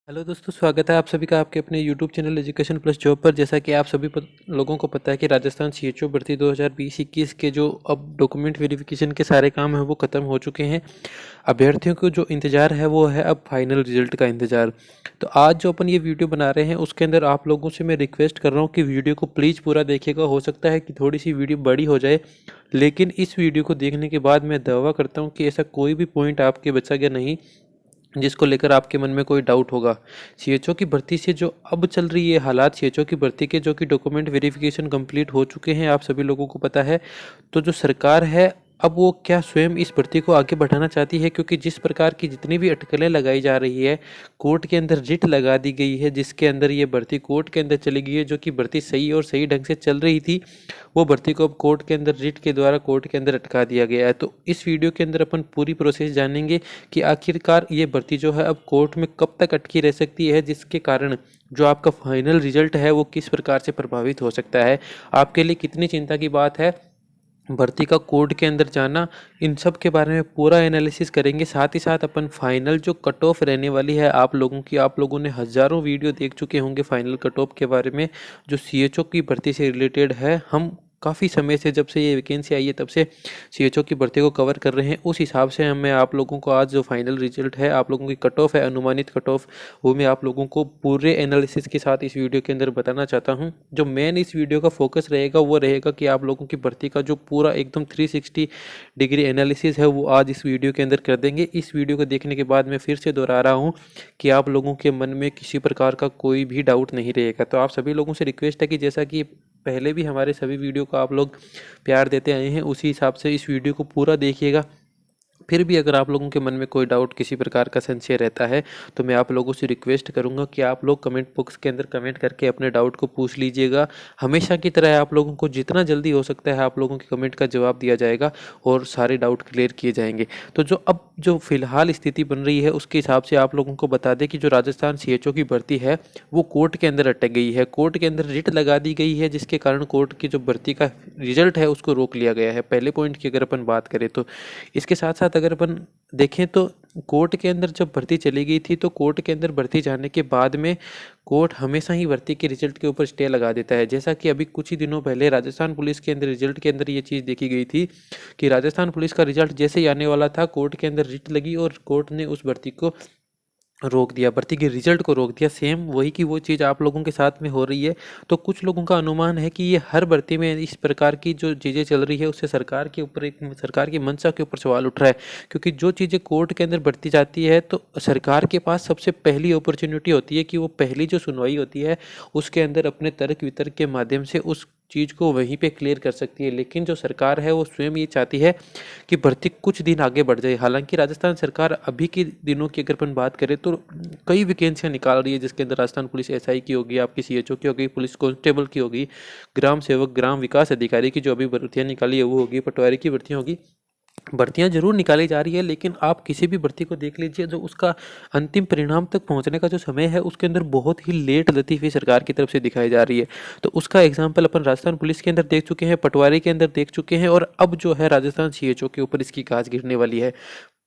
Hello दोस्तों, स्वागत है आप सभी का आपके अपने YouTube channel education plus job पर। जैसा कि आप सभी लोगों को पता है कि राजस्थान सीएचओ भर्ती 2020-21 के जो अब डॉक्यूमेंट वेरिफिकेशन के सारे काम हैं वो ख़त्म हो चुके हैं। अभ्यर्थियों को जो इंतज़ार है वो है अब फाइनल रिजल्ट का इंतज़ार। तो आज जो अपन ये वीडियो बना रहे हैं उसके अंदर आप लोगों से मैं रिक्वेस्ट कर रहा हूँ कि वीडियो को प्लीज़ पूरा देखिएगा। हो सकता है कि थोड़ी सी वीडियो बड़ी हो जाए, लेकिन इस वीडियो को देखने के बाद मैं दावा करता हूँ कि ऐसा कोई भी पॉइंट आपके बचा गया नहीं जिसको लेकर आपके मन में कोई डाउट होगा। सीएचओ की भर्ती से जो अब चल रही है हालात, सीएचओ की भर्ती के जो कि डॉक्यूमेंट वेरिफिकेशन कंप्लीट हो चुके हैं, आप सभी लोगों को पता है। तो जो सरकार है अब वो क्या स्वयं इस भर्ती को आगे बढ़ाना चाहती है, क्योंकि जिस प्रकार की जितनी भी अटकलें लगाई जा रही है, कोर्ट के अंदर रिट लगा दी गई है जिसके अंदर ये भर्ती कोर्ट के अंदर चली गई है। जो कि भर्ती सही और सही ढंग से चल रही थी, वो भर्ती को अब कोर्ट के अंदर रिट के द्वारा कोर्ट के अंदर अटका दिया गया है। तो इस वीडियो के अंदर अपन पूरी प्रोसेस जानेंगे कि आखिरकार ये भर्ती जो है अब कोर्ट में कब तक अटकी रह सकती है, जिसके कारण जो आपका फाइनल रिजल्ट है वो किस प्रकार से प्रभावित हो सकता है, आपके लिए कितनी चिंता की बात है भर्ती का कोर्ट के अंदर जाना। इन सब के बारे में पूरा एनालिसिस करेंगे। साथ ही साथ अपन फाइनल जो कट ऑफ रहने वाली है आप लोगों की, आप लोगों ने हज़ारों वीडियो देख चुके होंगे फाइनल कट ऑफ के बारे में जो सीएचओ की भर्ती से रिलेटेड है। हम काफ़ी समय से, जब से ये वैकेंसी आई है तब से सीएचओ की भर्ती को कवर कर रहे हैं। उस हिसाब से मैं आप लोगों को आज जो फाइनल रिजल्ट है, आप लोगों की कट ऑफ है, अनुमानित कट ऑफ, वो मैं आप लोगों को पूरे एनालिसिस के साथ इस वीडियो के अंदर बताना चाहता हूं। जो मेन इस वीडियो का फोकस रहेगा वो रहेगा कि आप लोगों की भर्ती का जो पूरा एकदम 360 डिग्री एनालिसिस है वो आज इस वीडियो के अंदर कर देंगे। इस वीडियो को देखने के बाद मैं फिर से दोहरा रहा हूँ कि आप लोगों के मन में किसी प्रकार का कोई भी डाउट नहीं रहेगा। तो आप सभी लोगों से रिक्वेस्ट है कि जैसा कि पहले भी हमारे सभी वीडियो को आप लोग प्यार देते आए हैं, उसी हिसाब से इस वीडियो को पूरा देखिएगा। फिर भी अगर आप लोगों के मन में कोई डाउट, किसी प्रकार का संशय रहता है, तो मैं आप लोगों से रिक्वेस्ट करूंगा कि आप लोग कमेंट बॉक्स के अंदर कमेंट करके अपने डाउट को पूछ लीजिएगा। हमेशा की तरह आप लोगों को जितना जल्दी हो सकता है आप लोगों के कमेंट का जवाब दिया जाएगा और सारे डाउट क्लियर किए जाएंगे। तो जो फिलहाल स्थिति बन रही है उसके हिसाब से आप लोगों को बता दें कि जो राजस्थान सीएचओ की भर्ती है वो कोर्ट के अंदर अटक गई है। कोर्ट के अंदर रिट लगा दी गई है जिसके कारण कोर्ट की जो भर्ती का रिजल्ट है उसको रोक लिया गया है। पहले पॉइंट की अगर अपन बात करें तो इसके साथ साथ अगर अपन देखें तो कोर्ट के अंदर जब भर्ती चली गई थी तो कोर्ट के अंदर भर्ती जाने के बाद में कोर्ट हमेशा ही भर्ती के रिजल्ट के ऊपर स्टे लगा देता है। जैसा कि अभी कुछ ही दिनों पहले राजस्थान पुलिस के अंदर रिजल्ट के अंदर ये चीज़ देखी गई थी कि राजस्थान पुलिस का रिजल्ट जैसे ही आने वाला था, कोर्ट के अंदर रिट लगी और कोर्ट ने उस भर्ती को रोक दिया, भर्ती के रिजल्ट को रोक दिया। सेम वही की वो चीज़ आप लोगों के साथ में हो रही है। तो कुछ लोगों का अनुमान है कि ये हर भर्ती में इस प्रकार की जो चीज़ें चल रही है उससे सरकार के ऊपर, एक सरकार की मंशा के ऊपर सवाल उठ रहा है। क्योंकि जो चीज़ें कोर्ट के अंदर बढ़ती जाती है तो सरकार के पास सबसे पहली अपॉर्चुनिटी होती है कि वो पहली जो सुनवाई होती है उसके अंदर अपने तर्क वितर्क के माध्यम से उस चीज़ को वहीं पे क्लियर कर सकती है। लेकिन जो सरकार है वो स्वयं ये चाहती है कि भर्ती कुछ दिन आगे बढ़ जाए। हालांकि राजस्थान सरकार अभी के दिनों की अगर अपन बात करें तो कई वैकेंसियां निकाल रही है, जिसके अंदर राजस्थान पुलिस एसआई की होगी, आपकी सीएचओ की होगी, पुलिस कांस्टेबल की होगी, ग्राम सेवक, ग्राम विकास अधिकारी की जो अभी भर्तियां निकाली है वो होगी, पटवारी की भर्तियां होगी। भर्तियां जरूर निकाली जा रही है, लेकिन आप किसी भी भर्ती को देख लीजिए, जो उसका अंतिम परिणाम तक पहुंचने का जो समय है उसके अंदर बहुत ही लेट लतीफ़ी सरकार की तरफ से दिखाई जा रही है। तो उसका एग्जाम्पल अपन राजस्थान पुलिस के अंदर देख चुके हैं, पटवारी के अंदर देख चुके हैं, और अब जो है राजस्थान सीएचओ के ऊपर इसकी गाज गिरने वाली है।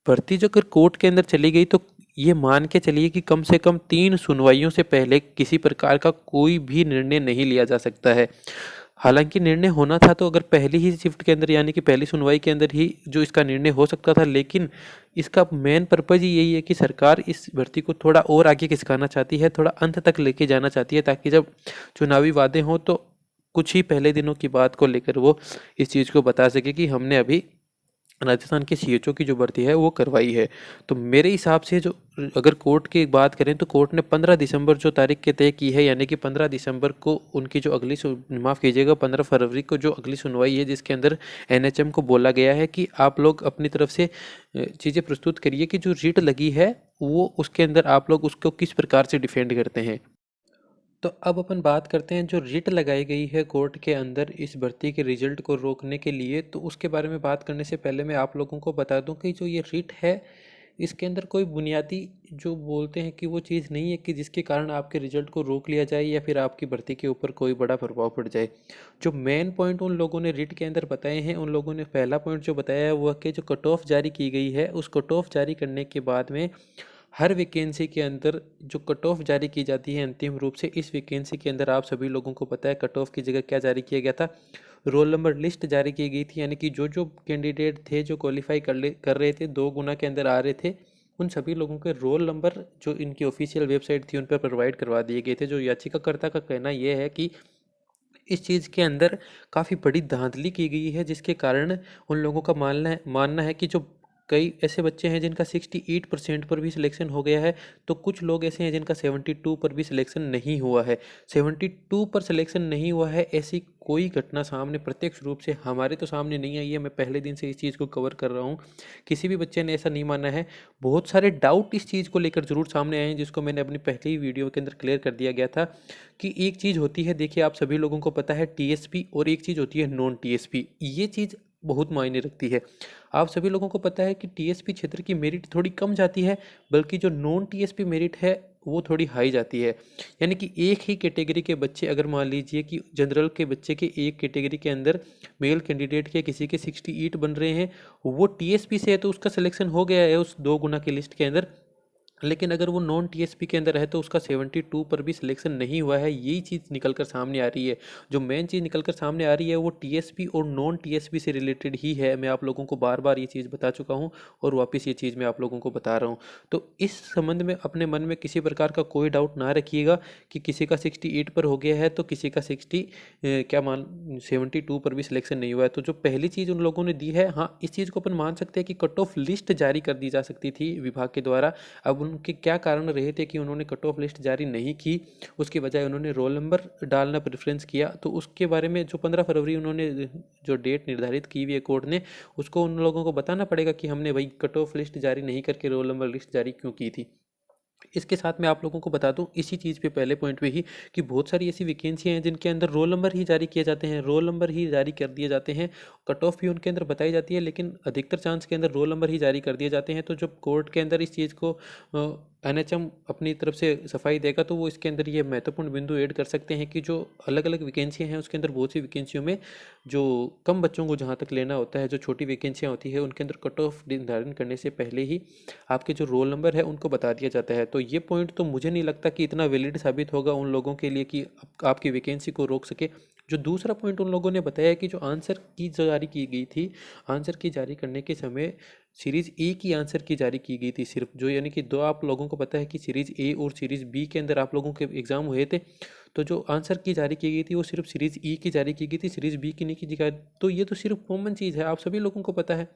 भर्ती जो अगर कोर्ट के अंदर चली गई तो ये मान के चलिए कि कम से कम 3 सुनवाइयों से पहले किसी प्रकार का कोई भी निर्णय नहीं लिया जा सकता है। हालांकि निर्णय होना था तो अगर पहली ही शिफ्ट के अंदर, यानी कि पहली सुनवाई के अंदर ही जो इसका निर्णय हो सकता था, लेकिन इसका मेन पर्पज़ ही यही है कि सरकार इस भर्ती को थोड़ा और आगे खिसकाना चाहती है, थोड़ा अंत तक लेके जाना चाहती है, ताकि जब चुनावी वादे हों तो कुछ ही पहले दिनों की बात को लेकर वो इस चीज़ को बता सके कि हमने अभी राजस्थान के सीएचओ की जो भर्ती है वो करवाई है। तो मेरे हिसाब से जो अगर कोर्ट की बात करें तो कोर्ट ने 15 दिसंबर जो तारीख के तय की है, यानी कि 15 दिसंबर को उनकी जो अगली माफ़ कीजिएगा 15 फरवरी को जो अगली सुनवाई है, जिसके अंदर एनएचएम को बोला गया है कि आप लोग अपनी तरफ से चीज़ें प्रस्तुत करिए कि जो रिट लगी है वो उसके अंदर आप लोग उसको किस प्रकार से डिफेंड करते हैं। तो अब अपन बात करते हैं जो रिट लगाई गई है कोर्ट के अंदर इस भर्ती के रिजल्ट को रोकने के लिए। तो उसके बारे में बात करने से पहले मैं आप लोगों को बता दूं कि जो ये रिट है इसके अंदर कोई बुनियादी, जो बोलते हैं कि वो चीज़ नहीं है कि जिसके कारण आपके रिजल्ट को रोक लिया जाए या फिर आपकी भर्ती के ऊपर कोई बड़ा प्रभाव पड़ जाए। जो मेन पॉइंट उन लोगों ने रिट के अंदर बताए हैं, उन लोगों ने पहला पॉइंट जो बताया है वो कि जो कट ऑफ जारी की गई है, उस कट ऑफ जारी करने के बाद में हर वैकेंसी के अंदर जो कट ऑफ जारी की जाती है अंतिम रूप से, इस वैकेंसी के अंदर आप सभी लोगों को पता है कट ऑफ की जगह क्या जारी किया गया था, रोल नंबर लिस्ट जारी की गई थी। यानी कि जो जो कैंडिडेट थे जो क्वालिफाई कर रहे थे, 2 गुना के अंदर आ रहे थे, उन सभी लोगों के रोल नंबर जो इनकी ऑफिशियल वेबसाइट थी उन पर प्रोवाइड करवा दिए गए थे। जो याचिकाकर्ता का कहना यह है कि इस चीज़ के अंदर काफ़ी बड़ी धांधली की गई है, जिसके कारण उन लोगों का मानना है कि जो कई ऐसे बच्चे हैं जिनका 68% पर भी सिलेक्शन हो गया है, तो कुछ लोग ऐसे हैं जिनका 72 पर भी सिलेक्शन नहीं हुआ है। 72 पर सिलेक्शन नहीं हुआ है, ऐसी कोई घटना सामने प्रत्यक्ष रूप से हमारे तो सामने नहीं आई है। मैं पहले दिन से इस चीज़ को कवर कर रहा हूँ, किसी भी बच्चे ने ऐसा नहीं माना है। बहुत सारे डाउट इस चीज़ को लेकर ज़रूर सामने आए हैं, जिसको मैंने अपनी पहली वीडियो के अंदर क्लियर कर दिया गया था कि एक चीज़ होती है, देखिए आप सभी लोगों को पता है टीएसपी, और एक चीज़ होती है नॉन टीएसपी। ये चीज़ बहुत मायने रखती है। आप सभी लोगों को पता है कि टीएसपी क्षेत्र की मेरिट थोड़ी कम जाती है, बल्कि जो नॉन टीएसपी मेरिट है वो थोड़ी हाई जाती है। यानी कि एक ही कैटेगरी के बच्चे, अगर मान लीजिए कि जनरल के बच्चे के एक कैटेगरी के अंदर मेल कैंडिडेट के किसी के 68 बन रहे हैं, वो टीएसपी से है तो उसका सिलेक्शन हो गया है उस 2 गुना की लिस्ट के अंदर। लेकिन अगर वो नॉन टीएसपी के अंदर है तो उसका 72 पर भी सिलेक्शन नहीं हुआ है। यही चीज़ निकल कर सामने आ रही है। जो मेन चीज़ निकल कर सामने आ रही है वो टीएसपी और नॉन टीएसपी से रिलेटेड ही है। मैं आप लोगों को बार बार ये चीज़ बता चुका हूँ और वापस ये चीज़ मैं आप लोगों को बता रहा हूँ। तो इस संबंध में अपने मन में किसी प्रकार का कोई डाउट ना रखिएगा कि किसी का 68 पर हो गया है तो किसी का 72 पर भी सिलेक्शन नहीं हुआ है। तो जो पहली चीज़ उन लोगों ने दी है, हाँ, इस चीज़ को अपन मान सकते हैं कि कट ऑफ लिस्ट जारी कर दी जा सकती थी विभाग के द्वारा। अब उनके क्या कारण रहे थे कि उन्होंने कट ऑफ लिस्ट जारी नहीं की, उसके बजाय उन्होंने रोल नंबर डालना प्रेफरेंस किया, तो उसके बारे में जो 15 फरवरी उन्होंने जो डेट निर्धारित की हुई है कोर्ट ने, उसको उन लोगों को बताना पड़ेगा कि हमने भाई कट ऑफ लिस्ट जारी नहीं करके रोल नंबर लिस्ट जारी क्यों की थी। इसके साथ मैं आप लोगों को बता दूं इसी चीज़ पे पहले पॉइंट पे ही कि बहुत सारी ऐसी वैकेंसियां हैं जिनके अंदर रोल नंबर ही जारी किए जाते हैं, रोल नंबर ही जारी कर दिए जाते हैं। कट ऑफ भी उनके अंदर बताई जाती है, लेकिन अधिकतर चांस के अंदर रोल नंबर ही जारी कर दिए जाते हैं। तो जब कोर्ट के अंदर इस चीज़ को एनएचएम अपनी तरफ से सफाई देगा तो वो इसके अंदर ये महत्वपूर्ण बिंदु ऐड कर सकते हैं कि जो अलग अलग वैकेंसियाँ हैं उसके अंदर बहुत सी वैकेंसियों में जो कम बच्चों को जहाँ तक लेना होता है, जो छोटी वैकेंसियाँ होती है, उनके अंदर कट ऑफ निर्धारण करने से पहले ही आपके जो रोल नंबर है उनको बता दिया जाता है। तो ये पॉइंट तो मुझे नहीं लगता कि इतना वैलिड साबित होगा उन लोगों के लिए कि आपकी वैकेंसी को रोक सके। जो दूसरा पॉइंट उन लोगों ने बताया कि जो आंसर की जारी की गई थी, आंसर की जारी करने के समय सीरीज़ ए की आंसर की जारी की गई थी सिर्फ, जो यानी कि दो, आप लोगों को पता है कि सीरीज़ ए और सीरीज़ बी के अंदर आप लोगों के एग्ज़ाम हुए थे, तो जो आंसर की जारी की गई थी वो सिर्फ सीरीज़ ई की जारी की गई थी, सीरीज़ बी की नहीं की गई। तो ये तो सिर्फ कॉमन चीज़ है, आप सभी लोगों को पता है।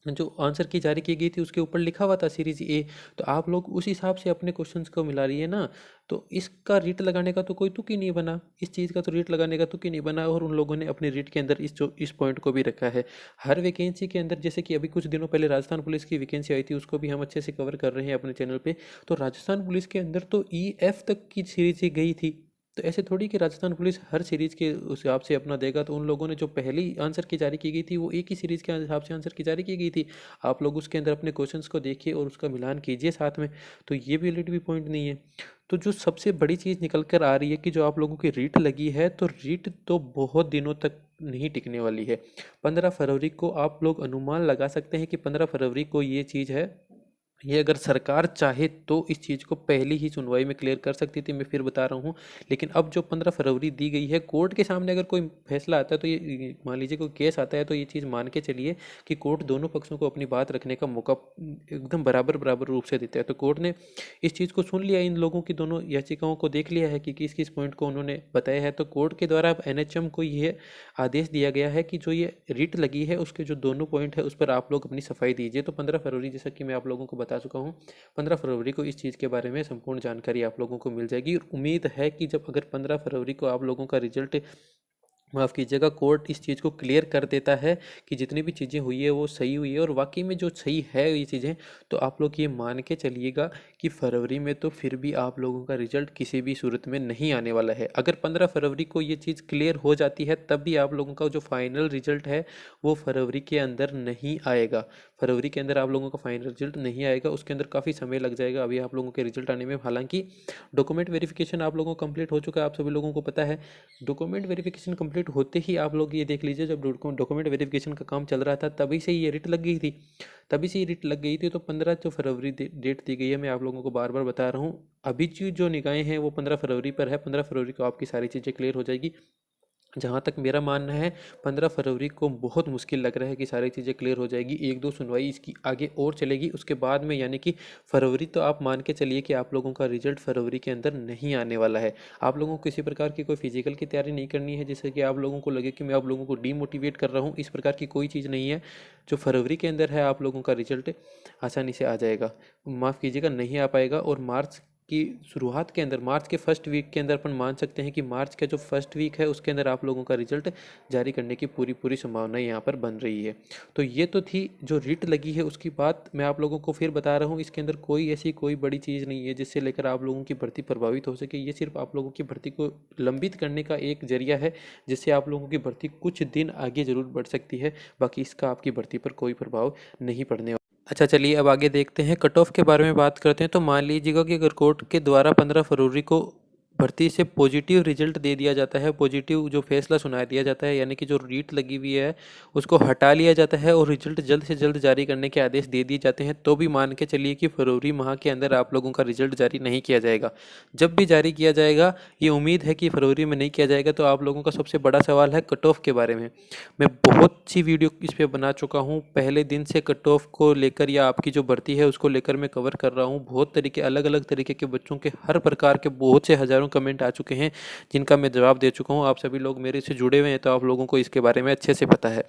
जो आंसर की जारी की गई थी उसके ऊपर लिखा हुआ था सीरीज ए, तो आप लोग उस हिसाब से अपने क्वेश्चंस को मिला रही है ना। तो इसका रीट लगाने का तो कोई तुक ही नहीं बना, इस चीज़ का तो रीट लगाने का तुक ही नहीं बना, और उन लोगों ने अपने रीट के अंदर इस पॉइंट को भी रखा है। हर वैकेंसी के अंदर, जैसे कि अभी कुछ दिनों पहले राजस्थान पुलिस की वैकेंसी आई थी, उसको भी हम अच्छे से कवर कर रहे हैं अपने चैनल पे। तो राजस्थान पुलिस के अंदर तो EF तक की सीरीज गई थी। तो ऐसे थोड़ी कि राजस्थान पुलिस हर सीरीज के उस हिसाब से अपना देगा। तो उन लोगों ने जो पहली आंसर की जारी की गई थी वो एक ही सीरीज के हिसाब से आंसर की जारी की गई थी। आप लोग उसके अंदर अपने क्वेश्चंस को देखिए और उसका मिलान कीजिए साथ में। तो ये भी वैलिड भी पॉइंट नहीं है। तो जो सबसे बड़ी चीज़ निकल कर आ रही है कि जो आप लोगों की रीट लगी है, तो रीट तो बहुत दिनों तक नहीं टिकने वाली है। 15 फरवरी को आप लोग अनुमान लगा सकते हैं कि 15 फरवरी को ये चीज़ है, ये अगर सरकार चाहे तो इस चीज़ को पहली ही सुनवाई में क्लियर कर सकती थी, मैं फिर बता रहा हूँ। लेकिन अब जो 15 फरवरी दी गई है, कोर्ट के सामने अगर कोई फैसला आता है तो ये मान लीजिए कोई केस आता है, तो ये चीज़ मान के चलिए कि कोर्ट दोनों पक्षों को अपनी बात रखने का मौका एकदम बराबर बराबर रूप से देता है। तो कोर्ट ने इस चीज़ को सुन लिया, इन लोगों की दोनों याचिकाओं को देख लिया है कि किस किस पॉइंट को उन्होंने बताया है। तो कोर्ट के द्वारा अब एनएचएम को ये आदेश दिया गया है कि जो ये रिट लगी है उसके जो दोनों पॉइंट है उस पर आप लोग अपनी सफाई दीजिए। तो 15 फरवरी, जैसा कि मैं आप लोगों को बता चुका हूँ, 15 फरवरी को इस चीज़ के बारे में संपूर्ण जानकारी आप लोगों को मिल जाएगी। और उम्मीद है कि जब अगर 15 फरवरी को आप लोगों का रिजल्ट, माफ़ कीजिएगा, कोर्ट इस चीज़ को क्लियर कर देता है कि जितनी भी चीज़ें हुई है वो सही हुई है और वाकई में जो सही है ये चीज़ें, तो आप लोग ये मान के चलिएगा कि फरवरी में तो फिर भी आप लोगों का रिजल्ट किसी भी सूरत में नहीं आने वाला है। अगर 15 फरवरी को ये चीज़ क्लियर हो जाती है तब भी आप लोगों का जो फाइनल रिजल्ट है वो फरवरी के अंदर नहीं आएगा। फरवरी के अंदर आप लोगों का फाइनल रिजल्ट नहीं आएगा, उसके अंदर काफ़ी समय लग जाएगा अभी आप लोगों के रिजल्ट आने में। हालांकि डॉक्यूमेंट वेरिफिकेशन आप लोगों को कंप्लीट हो चुका है, आप सभी लोगों को पता है। डॉक्यूमेंट वेरिफिकेशन कंप्लीट कंप्लीट होते ही आप लोग ये देख लीजिए, जब डॉक्यूमेंट वेरिफिकेशन का काम चल रहा था तभी से ये रिट लग गई थी, तो 15 जो फरवरी डेट दी गई है, मैं आप लोगों को बार बार बता रहा हूँ, अभी की जो निगाहें हैं वो 15 फरवरी पर है। 15 फरवरी को आपकी सारी चीज़ें क्लियर हो जाएगी। जहाँ तक मेरा मानना है 15 फरवरी को बहुत मुश्किल लग रहा है कि सारी चीज़ें क्लियर हो जाएगी। एक दो सुनवाई इसकी आगे और चलेगी, उसके बाद में यानी कि फरवरी, तो आप मान के चलिए कि आप लोगों का रिजल्ट फरवरी के अंदर नहीं आने वाला है। आप लोगों को किसी प्रकार की कोई फिजिकल की तैयारी नहीं करनी है जिससे कि आप लोगों को लगे कि मैं आप लोगों को डीमोटिवेट कर रहा हूँ, इस प्रकार की कोई चीज़ नहीं है। जो फरवरी के अंदर है आप लोगों का रिजल्ट आसानी से आ जाएगा, माफ़ कीजिएगा नहीं आ पाएगा। और मार्च की शुरुआत के अंदर, मार्च के फर्स्ट वीक के अंदर अपन मान सकते हैं कि मार्च का जो फर्स्ट वीक है उसके अंदर आप लोगों का रिजल्ट जारी करने की पूरी पूरी संभावना यहाँ पर बन रही है। तो ये तो थी जो रिट लगी है उसकी बात। मैं आप लोगों को फिर बता रहा हूँ, इसके अंदर कोई ऐसी कोई बड़ी चीज़ नहीं है जिससे लेकर आप लोगों की भर्ती प्रभावित हो सके। ये सिर्फ आप लोगों की भर्ती को लंबित करने का एक जरिया है, जिससे आप लोगों की भर्ती कुछ दिन आगे जरूर बढ़ सकती है, बाकी इसका आपकी भर्ती पर कोई प्रभाव नहीं पड़ने। अच्छा चलिए अब आगे देखते हैं, कट ऑफ के बारे में बात करते हैं। तो मान लीजिएगा कि अगर कोर्ट के द्वारा 15 फरवरी को भर्ती से पॉजिटिव रिजल्ट दे दिया जाता है, पॉजिटिव जो फैसला सुना दिया जाता है, यानी कि जो रीट लगी हुई है उसको हटा लिया जाता है और रिजल्ट जल्द से जल्द जारी करने के आदेश दे दिए जाते हैं, तो भी मान के चलिए कि फरवरी माह के अंदर आप लोगों का रिजल्ट जारी नहीं किया जाएगा। जब भी जारी किया जाएगा, ये उम्मीद है कि फरवरी में नहीं किया जाएगा, तो आप लोगों का सबसे बड़ा सवाल है कट ऑफ के बारे में। मैं बहुत सी वीडियो इस पर बना चुका हूँ, पहले दिन से कट ऑफ को लेकर या आपकी जो भर्ती है उसको लेकर मैं कवर कर रहा हूँ। बहुत तरीके, अलग अलग तरीके के बच्चों के हर प्रकार के बहुत से हज़ारों कमेंट आ चुके हैं जिनका मैं जवाब दे चुका हूँ। आप सभी लोग मेरे से जुड़े हुए हैं तो आप लोगों को इसके बारे में अच्छे से पता है।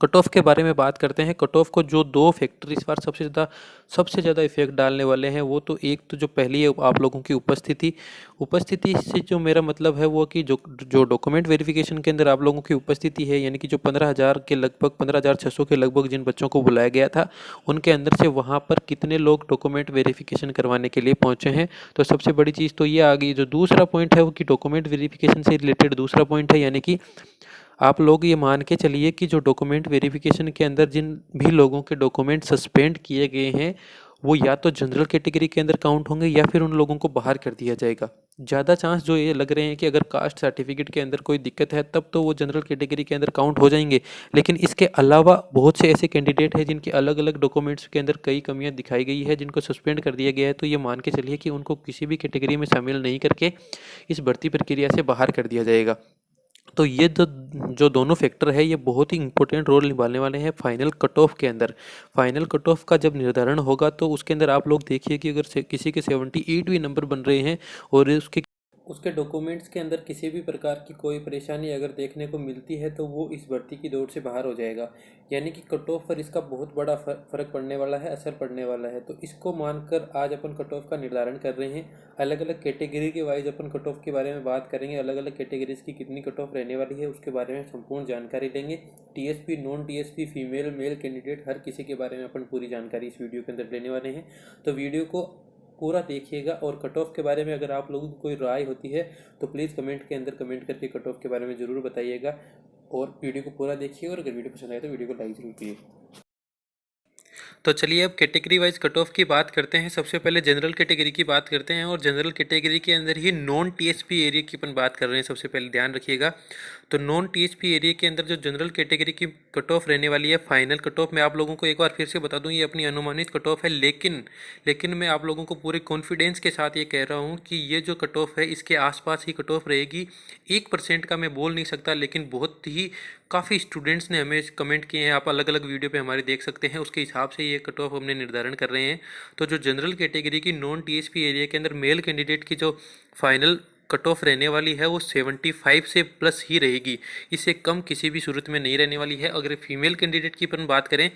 कट ऑफ के बारे में बात करते हैं। कट ऑफ को जो दो फैक्टर इस बार सबसे ज़्यादा इफेक्ट डालने वाले हैं, वो तो एक तो जो पहली है आप लोगों की उपस्थिति से जो मेरा मतलब है वो कि जो डॉक्यूमेंट वेरिफिकेशन के अंदर आप लोगों की उपस्थिति है, यानी कि जो 15,000 के लगभग 15,600 के लगभग जिन बच्चों को बुलाया गया था, उनके अंदर से वहाँ पर कितने लोग डॉक्यूमेंट वेरिफिकेशन करवाने के लिए पहुँचे हैं। तो सबसे बड़ी चीज़ तो ये आ गई। जो दूसरा पॉइंट है वो कि डॉक्यूमेंट वेरिफिकेशन से रिलेटेड दूसरा पॉइंट है, यानी कि आप लोग ये मान के चलिए कि जो डॉक्यूमेंट वेरिफिकेशन के अंदर जिन भी लोगों के डॉक्यूमेंट सस्पेंड किए गए हैं, वो या तो जनरल कैटेगरी के अंदर काउंट होंगे या फिर उन लोगों को बाहर कर दिया जाएगा। ज़्यादा चांस जो ये लग रहे हैं कि अगर कास्ट सर्टिफिकेट के अंदर कोई दिक्कत है तब तो वो जनरल कैटेगरी के अंदर काउंट हो जाएंगे, लेकिन इसके अलावा बहुत से ऐसे कैंडिडेट हैं जिनके अलग अलग डॉक्यूमेंट्स के अंदर कई कमियां दिखाई गई है, जिनको सस्पेंड कर दिया गया है। तो ये मान के चलिए कि उनको किसी भी कैटेगरी में शामिल नहीं करके इस भर्ती प्रक्रिया से बाहर कर दिया जाएगा। तो ये जो दोनों फैक्टर है ये बहुत ही इंपॉर्टेंट रोल निभाने वाले हैं फाइनल कट ऑफ के अंदर। फाइनल कट ऑफ का जब निर्धारण होगा तो उसके अंदर आप लोग देखिए कि अगर किसी के 78 भी नंबर बन रहे हैं और उसके डॉक्यूमेंट्स के अंदर किसी भी प्रकार की कोई परेशानी अगर देखने को मिलती है तो वो इस भर्ती की दौड़ से बाहर हो जाएगा। यानी कि कट ऑफ पर इसका बहुत बड़ा फर्क पड़ने वाला है, असर पड़ने वाला है। तो इसको मानकर आज अपन कट ऑफ का निर्धारण कर रहे हैं। अलग अलग कैटेगरी के वाइज अपन कट ऑफ के बारे में बात करेंगे, अलग अलग कैटेगरीज की कितनी कट ऑफ रहने वाली है उसके बारे में संपूर्ण जानकारी लेंगे। TSP, non TSP, female, male candidate, हर किसी के बारे में अपन पूरी जानकारी इस वीडियो के अंदर लेने वाले हैं। तो वीडियो को पूरा देखिएगा। और कट ऑफ के बारे में अगर आप लोगों की कोई राय होती है तो प्लीज़ कमेंट के अंदर कमेंट करके कट ऑफ के बारे में ज़रूर बताइएगा। और वीडियो को पूरा देखिए और अगर वीडियो पसंद आए तो वीडियो को लाइक ज़रूर कीजिए। तो चलिए अब कैटेगरी वाइज कट ऑफ की बात करते हैं। सबसे पहले जनरल कैटेगरी की बात करते हैं और जनरल कैटेगरी के अंदर ही नॉन टीएसपी एरिया की अपन बात कर रहे हैं। सबसे पहले ध्यान रखिएगा, तो नॉन टीएसपी एरिया के अंदर जो जनरल कैटेगरी की कट ऑफ रहने वाली है, फाइनल कट ऑफ मैं आप लोगों को एक बार फिर से बता दूं, ये अपनी अनुमानित कट ऑफ है, लेकिन मैं आप लोगों को पूरे कॉन्फिडेंस के साथ ये कह रहा हूँ कि ये जो कट ऑफ है इसके आसपास ही कट ऑफ रहेगी। 1% का मैं बोल नहीं सकता, लेकिन बहुत ही काफ़ी स्टूडेंट्स ने हमें कमेंट किए हैं, आप अलग अलग वीडियो पे हमारे देख सकते हैं, उसके हिसाब से ये कट ऑफ हमने निर्धारण कर रहे हैं। तो जो जनरल कैटेगरी की नॉन टीएसपी एरिया के अंदर मेल कैंडिडेट की जो फाइनल कट ऑफ रहने वाली है वो 75 से प्लस ही रहेगी, इससे कम किसी भी सूरत में नहीं रहने वाली है। अगर फीमेल कैंडिडेट की अपन बात करें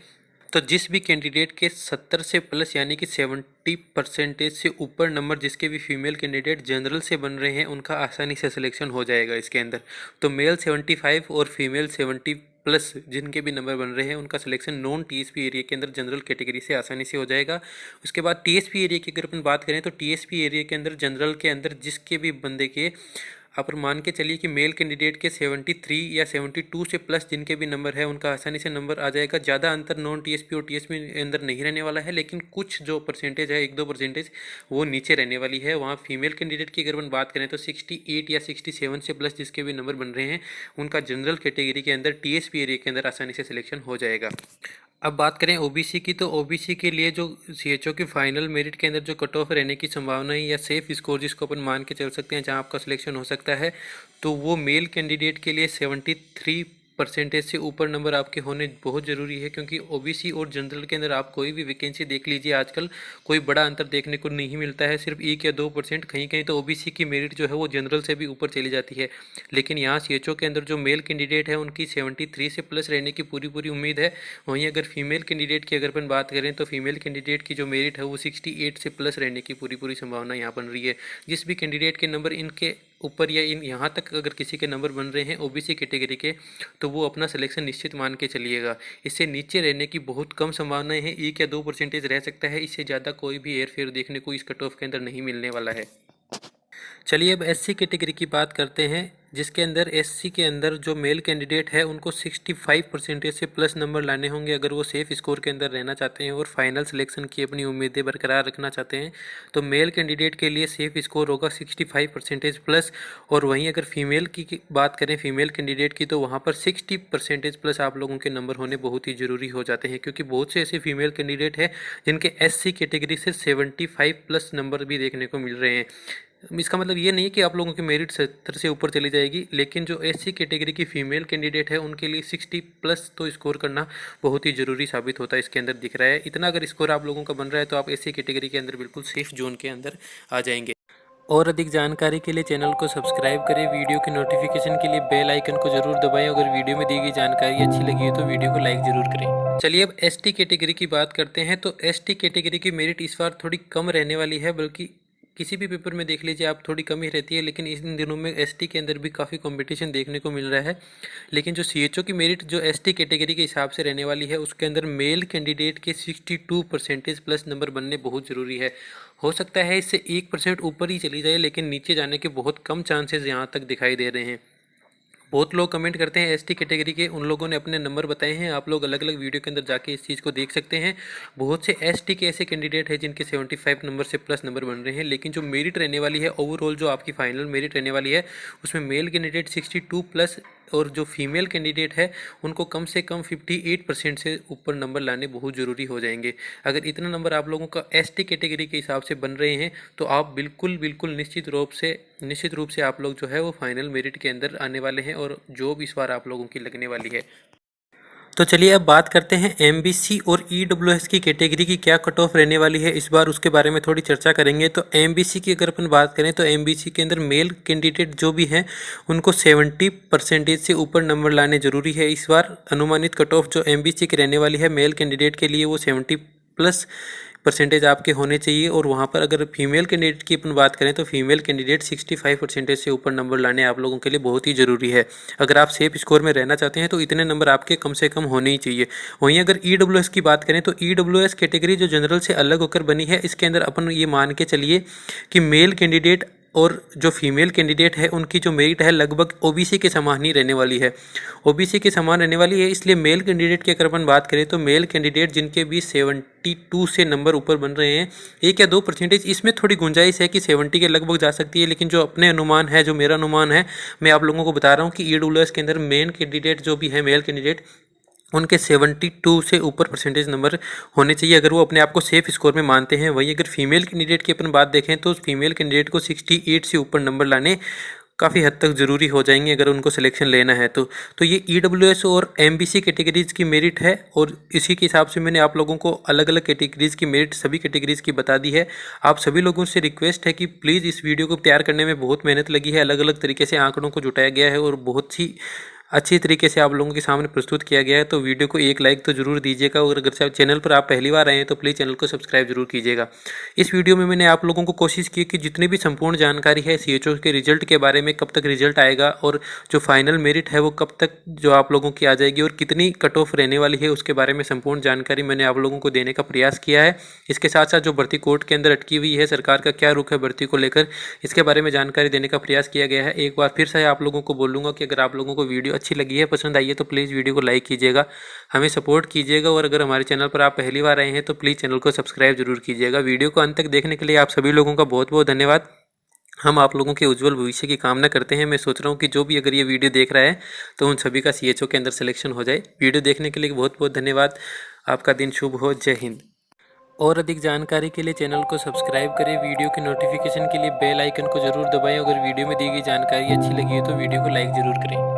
तो जिस भी कैंडिडेट के 70 से प्लस यानी कि 70% से ऊपर नंबर जिसके भी फीमेल कैंडिडेट जनरल से बन रहे हैं उनका आसानी से सिलेक्शन हो जाएगा इसके अंदर। तो मेल 75 और फीमेल 70 प्लस जिनके भी नंबर बन रहे हैं उनका सिलेक्शन नॉन टीएसपी एरिया के अंदर जनरल कैटेगरी से आसानी से हो जाएगा। उसके बाद टीएसपी एरिया की अगर अपन बात करें तो टीएसपी एरिया के अंदर जनरल के अंदर जिसके भी बंदे के आप मान के चलिए कि मेल कैंडिडेट के 73 या 72 से प्लस जिनके भी नंबर है उनका आसानी से नंबर आ जाएगा। ज़्यादा अंतर नॉन टीएसपी और टीएसपी के अंदर नहीं रहने वाला है, लेकिन कुछ जो परसेंटेज है 1-2% वो नीचे रहने वाली है। वहाँ फीमेल कैंडिडेट की अगर हम बात करें तो 68 या 67 से प्लस जिसके भी नंबर बन रहे हैं उनका जनरल कैटेगरी के अंदर टीएसपी एरिया के अंदर आसानी से सिलेक्शन हो जाएगा। अब बात करें ओबीसी की, तो ओबीसी के लिए जो सीएचओ की फाइनल मेरिट के अंदर जो कट ऑफ रहने की संभावना है या सेफ स्कोर जिसको अपन मान के चल सकते हैं जहां आपका सिलेक्शन हो सकता है, तो वो मेल कैंडिडेट के लिए 73% से ऊपर नंबर आपके होने बहुत ज़रूरी है। क्योंकि ओबीसी और जनरल के अंदर आप कोई भी वैकेंसी देख लीजिए, आजकल कोई बड़ा अंतर देखने को नहीं मिलता है, सिर्फ 1 या 2%। कहीं कहीं तो ओबीसी की मेरिट जो है वो जनरल से भी ऊपर चली जाती है। लेकिन यहाँ सीएचओ के अंदर जो मेल कैंडिडेट है उनकी 73 से प्लस रहने की पूरी उम्मीद है। वहीं अगर फीमेल कैंडिडेट की अगर अपन बात करें तो फीमेल कैंडिडेट की जो मेरिट है वो 68 से प्लस रहने की पूरी संभावना यहाँ बन रही है। जिस भी कैंडिडेट के नंबर इनके ऊपर या इन यहाँ तक अगर किसी के नंबर बन रहे हैं ओबीसी कैटेगरी के, तो वो अपना सिलेक्शन निश्चित मान के चलिएगा। इससे नीचे रहने की बहुत कम संभावनाएं हैं, 1 या 2% रह सकता है। इससे ज़्यादा कोई भी हेरफेर देखने को इस कट ऑफ के अंदर नहीं मिलने वाला है। चलिए अब एससी कैटेगरी की बात करते हैं, जिसके अंदर एससी के अंदर जो मेल कैंडिडेट है उनको 65% से प्लस नंबर लाने होंगे अगर वो सेफ स्कोर के अंदर रहना चाहते हैं और फाइनल सिलेक्शन की अपनी उम्मीदें बरकरार रखना चाहते हैं। तो मेल कैंडिडेट के लिए सेफ स्कोर होगा 65% प्लस। और वहीं अगर फीमेल की बात करें, फीमेल कैंडिडेट की, तो वहाँ पर 60% प्लस आप लोगों के नंबर होने बहुत ही ज़रूरी हो जाते हैं। क्योंकि बहुत से ऐसे फीमेल कैंडिडेट हैं जिनके एससी कैटेगरी से 75 प्लस नंबर भी देखने को मिल रहे हैं। इसका मतलब ये नहीं है कि आप लोगों की मेरिट 70 से ऊपर चली जाएगी, लेकिन जो एससी कैटेगरी की फीमेल कैंडिडेट है उनके लिए 60 प्लस तो स्कोर करना बहुत ही ज़रूरी साबित होता है। इसके अंदर दिख रहा है इतना अगर स्कोर आप लोगों का बन रहा है तो आप एससी कैटेगरी के अंदर बिल्कुल सेफ जोन के अंदर आ जाएंगे। और अधिक जानकारी के लिए चैनल को सब्सक्राइब करें, वीडियो की नोटिफिकेशन के लिए बेल आइकन को जरूर दबाएं। अगर वीडियो में दी गई जानकारी अच्छी लगी है तो वीडियो को लाइक जरूर करें। चलिए अब एसटी कैटेगरी की बात करते हैं। तो एसटी कैटेगरी की मेरिट इस बार थोड़ी कम रहने वाली है, बल्कि किसी भी पेपर में देख लीजिए आप थोड़ी कम ही रहती है। लेकिन इन दिनों में एसटी के अंदर भी काफ़ी कंपटीशन देखने को मिल रहा है। लेकिन जो सीएचओ की मेरिट जो एसटी कैटेगरी के हिसाब से रहने वाली है उसके अंदर मेल कैंडिडेट के 62% प्लस नंबर बनने बहुत ज़रूरी है। हो सकता है इससे 1% ऊपर ही चली जाए, लेकिन नीचे जाने के बहुत कम चांसेस यहाँ तक दिखाई दे रहे हैं। बहुत लोग कमेंट करते हैं एसटी कैटेगरी के, उन लोगों ने अपने नंबर बताए हैं। आप लोग अलग अलग वीडियो के अंदर जाके इस चीज़ को देख सकते हैं। बहुत से एसटी के ऐसे कैंडिडेट हैं जिनके 75 नंबर से प्लस नंबर बन रहे हैं। लेकिन जो मेरिट रहने वाली है ओवरऑल, जो आपकी फाइनल मेरिट रहने वाली है, उसमें मेल कैंडिडेट 62 प्लस और जो फीमेल कैंडिडेट है उनको कम से कम 58% से ऊपर नंबर लाने बहुत ज़रूरी हो जाएंगे। अगर इतना नंबर आप लोगों का एसटी कैटेगरी के हिसाब से बन रहे हैं तो आप बिल्कुल निश्चित रूप से आप लोग जो है वो फाइनल मेरिट के अंदर आने वाले हैं और जॉब इस बार आप लोगों की लगने वाली है। तो चलिए अब बात करते हैं एमबीसी और ईडब्ल्यूएस की कैटेगरी की क्या कट ऑफ रहने वाली है इस बार, उसके बारे में थोड़ी चर्चा करेंगे। तो एमबीसी की अगर अपन बात करें तो एमबीसी के अंदर मेल कैंडिडेट जो भी हैं उनको 70% से ऊपर नंबर लाने ज़रूरी है इस बार। अनुमानित कट ऑफ जो एमबीसी की रहने वाली है मेल कैंडिडेट के लिए वो 70+ आपके होने चाहिए। और वहाँ पर अगर फीमेल कैंडिडेट की अपन बात करें तो फीमेल कैंडिडेट 65% से ऊपर नंबर लाने आप लोगों के लिए बहुत ही ज़रूरी है। अगर आप सेफ स्कोर में रहना चाहते हैं तो इतने नंबर आपके कम से कम होने ही चाहिए। वहीं अगर ईडब्ल्यूएस की बात करें तो ईडब्ल्यूएस कैटेगरी जो जनरल से अलग होकर बनी है, इसके अंदर अपन ये मान के चलिए कि मेल कैंडिडेट और जो फीमेल कैंडिडेट है उनकी जो मेरिट है लगभग ओबीसी के समान ही रहने वाली है, ओबीसी के समान रहने वाली है। इसलिए मेल कैंडिडेट की अगर अपन बात करें तो मेल कैंडिडेट जिनके भी 72 से नंबर ऊपर बन रहे हैं, 1 या 2%, इसमें थोड़ी गुंजाइश है कि 70 के लगभग जा सकती है। लेकिन जो अपने अनुमान है, जो मेरा अनुमान है, मैं आप लोगों को बता रहा हूँ कि ईडब्ल्यूएस के अंदर मेन कैंडिडेट जो भी है मेल कैंडिडेट उनके 72 से ऊपर परसेंटेज नंबर होने चाहिए अगर वो अपने आप को सेफ स्कोर में मानते हैं। वहीं अगर फीमेल कैंडिडेट की अपन बात देखें तो फीमेल कैंडिडेट को 68 से ऊपर नंबर लाने काफ़ी हद तक ज़रूरी हो जाएंगे अगर उनको सिलेक्शन लेना है तो ये ईडब्ल्यूएस और एमबीसी कैटेगरीज़ की मेरिट है। और इसी के हिसाब से मैंने आप लोगों को अलग अलग कैटेगरीज़ की मेरिट सभी कैटेगरीज़ की बता दी है। आप सभी लोगों से रिक्वेस्ट है कि प्लीज़ इस वीडियो को तैयार करने में बहुत मेहनत लगी है, अलग अलग तरीके से आंकड़ों को जुटाया गया है और बहुत सी अच्छी तरीके से आप लोगों के सामने प्रस्तुत किया गया है। तो वीडियो को एक लाइक तो जरूर दीजिएगा और अगर चैनल पर आप पहली बार आए हैं तो प्लीज़ चैनल को सब्सक्राइब जरूर कीजिएगा। इस वीडियो में मैंने आप लोगों को कोशिश की कि जितनी भी संपूर्ण जानकारी है सीएचओ के रिजल्ट के बारे में, कब तक रिजल्ट आएगा और जो फाइनल मेरिट है वो कब तक जो आप लोगों की आ जाएगी और कितनी कट ऑफ रहने वाली है, उसके बारे में संपूर्ण जानकारी मैंने आप लोगों को देने का प्रयास किया है। इसके साथ साथ जो भर्ती कोर्ट के अंदर अटकी हुई है, सरकार का क्या रुख है भर्ती को लेकर, इसके बारे में जानकारी देने का प्रयास किया गया है। एक बार फिर से आप लोगों को बोलूँगा कि अगर आप लोगों को वीडियो अच्छी लगी है, पसंद आई है, तो प्लीज़ वीडियो को लाइक कीजिएगा, हमें सपोर्ट कीजिएगा और अगर हमारे चैनल पर आप पहली बार आए हैं तो प्लीज़ चैनल को सब्सक्राइब जरूर कीजिएगा। वीडियो को अंत तक देखने के लिए आप सभी लोगों का बहुत बहुत धन्यवाद। हम आप लोगों के उज्जवल भविष्य की कामना करते हैं। मैं सोच रहा हूँ कि जो भी अगर ये वीडियो देख रहा है तो उन सभी का सीएचओ के अंदर सिलेक्शन हो जाए। वीडियो देखने के लिए बहुत बहुत धन्यवाद। आपका दिन शुभ हो। जय हिंद। और अधिक जानकारी के लिए चैनल को सब्सक्राइब करें। वीडियो की नोटिफिकेशन के लिए बेल आइकन को जरूर दबाएं। अगर वीडियो में दी गई जानकारी अच्छी लगी है तो वीडियो को लाइक ज़रूर करें।